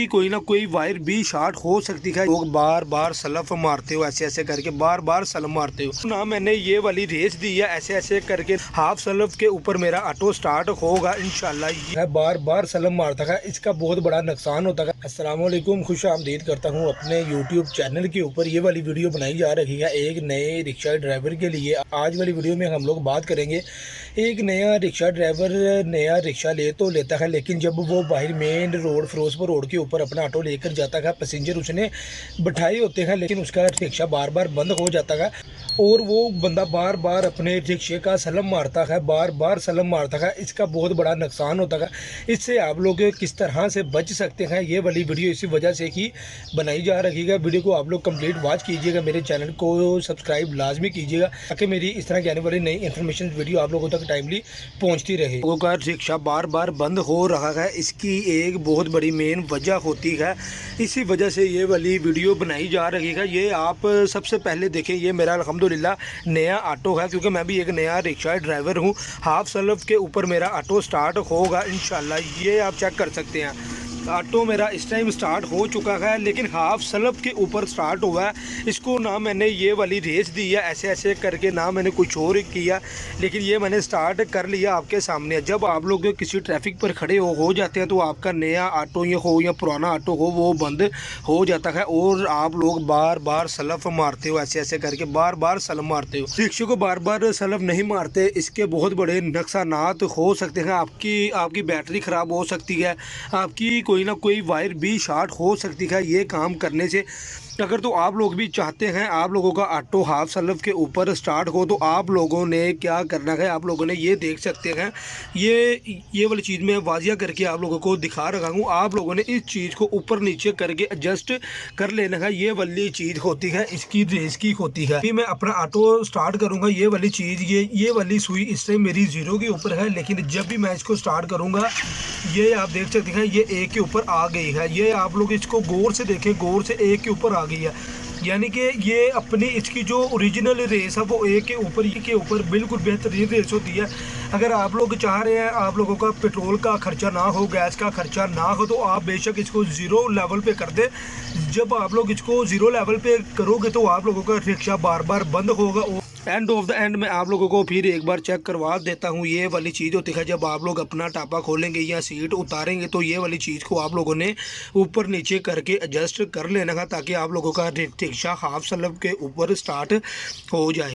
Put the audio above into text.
कोई ना कोई वायर भी शॉर्ट हो सकती है। लोग बार बार सलफ मारते हो, ऐसे ऐसे करके बार बार सलम मारते हो ना। मैंने ये वाली रेस दी है, ऐसे ऐसे करके हाफ सलफ के ऊपर मेरा ऑटो स्टार्ट होगा इंशाल्लाह। ये बार बार सलम मारता है, इसका बहुत बड़ा नुकसान होता है। अस्सलाम वालेकुम, खुश आमदीद करता हूँ अपने यूट्यूब चैनल के ऊपर। ये वाली वीडियो बनाई जा रही है एक नए रिक्शा ड्राइवर के लिए। आज वाली वीडियो में हम लोग बात करेंगे, एक नया रिक्शा ड्राइवर नया रिक्शा ले तो लेता है, लेकिन जब वो बाहर मेन रोड फिरोजपुर रोड के ऊपर अपना ऑटो लेकर जाता है, पैसेंजर उसने बिठाए होते हैं, लेकिन उसका रिक्शा बार बार बंद हो जाता है और वो बंदा बार बार अपने रिक्शे का सलम मारता है, बार बार सलम मारता है। इसका बहुत बड़ा नुकसान होता है। इससे आप लोग किस तरह से बच सकते हैं, ये वाली वीडियो इसी वजह से ही बनाई जा रही है। वीडियो को आप लोग कंप्लीट वॉच कीजिएगा, मेरे चैनल को सब्सक्राइब लाजमी कीजिएगा ताकि मेरी इस तरह की आने वाली नई इन्फॉर्मेशन वीडियो आप लोगों तक टाइमली पहुंचती रहे। लोगों का रिक्शा बार बार बंद हो रहा है, इसकी एक बहुत बड़ी मेन वजह होती है। इसी वजह से ये वाली वीडियो बनाई जा रही है। ये आप सबसे पहले देखें, ये मेरा अल्हम्दुलिल्लाह नया ऑटो है, क्योंकि मैं भी एक नया रिक्शा ड्राइवर हूँ। हाफ सलफ के ऊपर मेरा ऑटो स्टार्ट होगा इंशाल्लाह। ये आप चेक कर सकते हैं, ऑटो मेरा इस टाइम स्टार्ट हो चुका है, लेकिन हाफ सलफ के ऊपर स्टार्ट हुआ है। इसको ना मैंने ये वाली रेस दी है ऐसे ऐसे करके, ना मैंने कुछ और किया, लेकिन ये मैंने स्टार्ट कर लिया आपके सामने। जब आप लोग किसी ट्रैफिक पर खड़े हो जाते हैं तो आपका नया ऑटो ये हो या पुराना ऑटो हो, वो बंद हो जाता है और आप लोग बार बार सलफ मारते हो, ऐसे ऐसे करके बार बार सलम मारते हो। रिक्शे को बार बार सलफ नहीं मारते, इसके बहुत बड़े नुकसानात हो सकते हैं। आपकी बैटरी ख़राब हो सकती है, आपकी कोई ना कोई वायर भी शॉर्ट हो सकती है ये काम करने से। अगर तो आप लोग भी चाहते हैं आप लोगों का ऑटो हाफ सलफ के ऊपर स्टार्ट हो, तो आप लोगों ने क्या करना है, आप लोगों ने ये देख सकते हैं, ये वाली चीज़ मैं वाजिया करके आप लोगों को दिखा रहा हूँ। आप लोगों ने इस चीज़ को ऊपर नीचे करके एडजस्ट कर लेना है। ये वाली चीज़ होती है, इसकी रेस की होती है। मैं अपना ऑटो स्टार्ट करूँगा, ये वाली चीज़ ये वाली सुई इस टाइम मेरी ज़ीरो के ऊपर है, लेकिन जब भी मैं इसको स्टार्ट करूँगा, ये आप देख सकते हैं ये एक के ऊपर आ गई है। ये आप लोग इसको गौर से देखें, गौर से एक के ऊपर आ गई है, यानी कि ये अपनी इसकी जो ओरिजिनल रेस है वो एक के ऊपर बिल्कुल बेहतरीन रेस होती है। अगर आप लोग चाह रहे हैं आप लोगों का पेट्रोल का खर्चा ना हो, गैस का खर्चा ना हो, तो आप बेशक इसको ज़ीरो लेवल पे कर दें। जब आप लोग इसको ज़ीरो लेवल पे करोगे तो आप लोगों का रिक्शा बार बार बंद होगा। एंड ऑफ द एंड में आप लोगों को फिर एक बार चेक करवा देता हूँ। ये वाली चीज़ होती है, जब आप लोग अपना टापा खोलेंगे या सीट उतारेंगे तो ये वाली चीज़ को आप लोगों ने ऊपर नीचे करके एडजस्ट कर लेना है, ताकि आप लोगों का रिक्शा हाफ सलब के ऊपर स्टार्ट हो जाए।